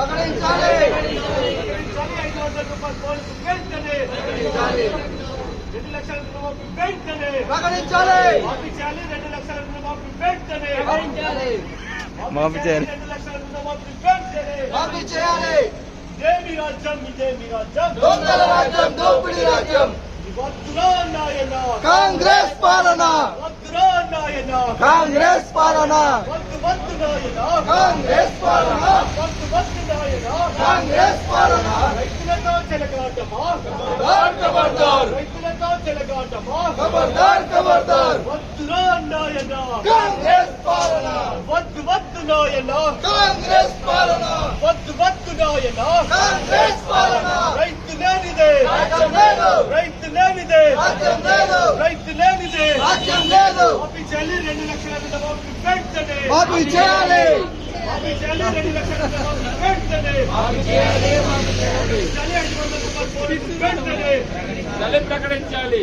ప్రకటించాలి. 500 రూపాయలు పోలీసు వెంటనే 2 లక్షల రుణమాఫీ వెంటనే ప్రకటించాలి. మాఫీ చేయాలి. 2 లక్షల రుణమాఫీ వెంటనే మాఫీ చేయాలి. 2 లక్షల రుణమాఫీ వెంటనే మాఫీ చేయాలి. ఇదేమి రాజ్యం, ఇదేమి రాజ్యం, దొంగల రాజ్యం, దోపిడీ రాజ్యం. వద్దురా నాయన కాంగ్రెస్ పాలన, వద్దురా నాయన కాంగ్రెస్ పాలన, వద్దు నాయన కాంగ్రెస్ పాలన, వద్దు నాయన కాంగ్రెస్ పాలన. రైతులతో చెలగాటమా, ఖబర్దార్, రైతులతో చెలగాటమా, ఖబర్దార్, ఖబర్దార్. వద్దురా నాయన కాంగ్రెస్ పాలన, వద్దు నాయన కాంగ్రెస్ పాలన, వద్దు నాయన కాంగ్రెస్ పాలన. రైతు లేనిదే రాజ్యం లేదు, రైతు లేనిదే రాజ్యం లేదు, రైతు లేనిదే రాజ్యం లేదు. మాఫీ చేయాలి. 2 లక్షల రుణమాఫీ వెంటనే మాఫీ చేయాలి. మాఫీ చేయాలి. 2 లక్షల రుణమాఫీ వెంటనే మాఫీ చేయాలి. మాఫీ చేయాలి. 500 రూపాయలు పోలీసు వెంటనే ప్రకటించాలి.